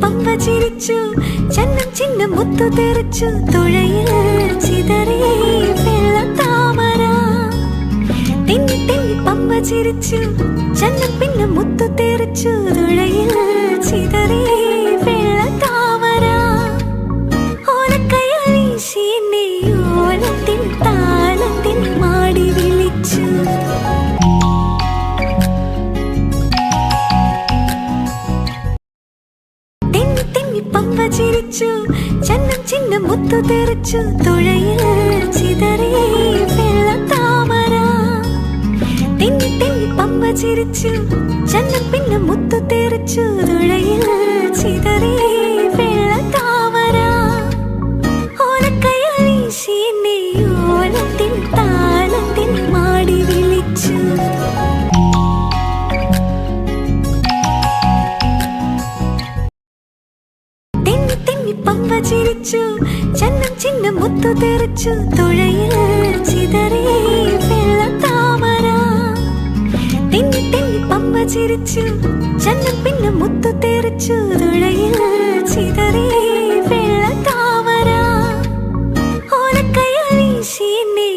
പമ്പ ചിരിച്ചു ചന്നം ചിന്ന മുത്തു തെറിച്ചു തുഴയിൽ ചിതറി വെള്ളത്താമര തെന്നി തെന്നി പമ്പ ചിരിച്ചു ചന്നം പിന്നെ മുത്തു തെറിച്ചു തുഴയിൽ ചിതറി വെള്ളത്താമര ഓലക്കയ്യിൽ വീശി എന്നെ ഓലത്തിൻ താളത്തിൽ മാടി വിളിച്ചു പമ്പ ചിരിച്ചു ചന്നം ചിന്ന മുത്തു തെറിച്ചു തുഴയിൽ ചിതറി വെള്ളത്താമര തെന്നി തെന്നി പമ്പ ചിരിച്ചു ചന്നം പിന്നെ മുത്തു തെറിച്ചു തുഴയിൽ ചിതറി വെള്ളത്താമര ഓലക്കയ്യിൽ വീശി എന്നെ ഓലത്തിൻ താളത്തിൽ മാടി വിളിച്ചു പമ്പ ചിരിച്ചു ചന്നം ചിന്ന മുത്തു തെറിച്ചു തുഴയിൽ ചിതറി വെള്ളത്താമര തെന്നി തെന്നി പമ്പ ചിരിച്ചു ചന്നം പിന്നെ മുത്തു തെറിച്ചു തുഴയിൽ ചിതറി വെള്ളത്താമര ഓലക്കയ്യിൽ വീശി എന്നെ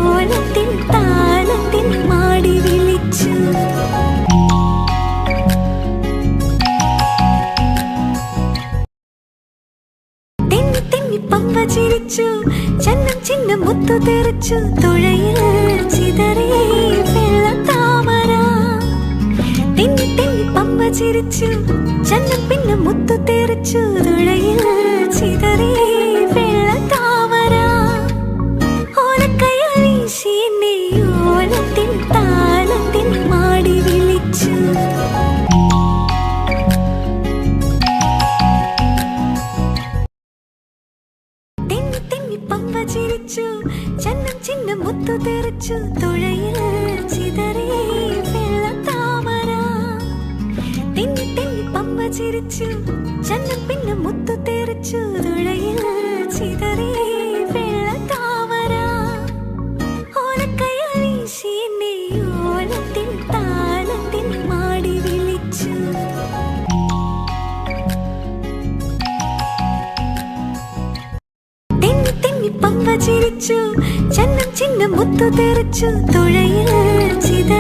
ഓലത്തിൻ താളത്തിൽ മാടി വിളിച്ചു പമ്പ ചിരിച്ചു ചന്നം ചിന്ന മുത്തു തെറിച്ചു തുഴയിൽ ചിതറി വെള്ളത്താമര തെന്നി തെന്നി പമ്പ ചിരിച്ചു ചന്നം പിന്നെ മുത്തു തെറിച്ചു തുഴയിൽ ചിതറി വെള്ളത്താമര ഓലക്കയ്യിൽ വീശി എന്നെ ഓലത്തിൻ താളത്തിൽ മാടി വിളിച്ചു പമ്പ ചിരിച്ചു ചന്നം ചിന്ന മുത്തു തെറിച്ചു തുഴയിൽ ചിതറി വെള്ളത്താമര തെന്നി തെന്നി പമ്പ ചിരിച്ചു ചന്നം പിന്നെ മുത്തു തെറിച്ചു തുഴയിൽ ചിതറി വെള്ളത്താമര ഓലക്കയ്യിൽ വീശി എന്നെ ഓലത്തിൻ താളത്തിൽ മാടി വിളിച്ചു പമ്പ ചിരിച്ചു ചന്നം ചിന്ന മുത്തു തെറിച്ചു തുഴയിൽ ചിതറി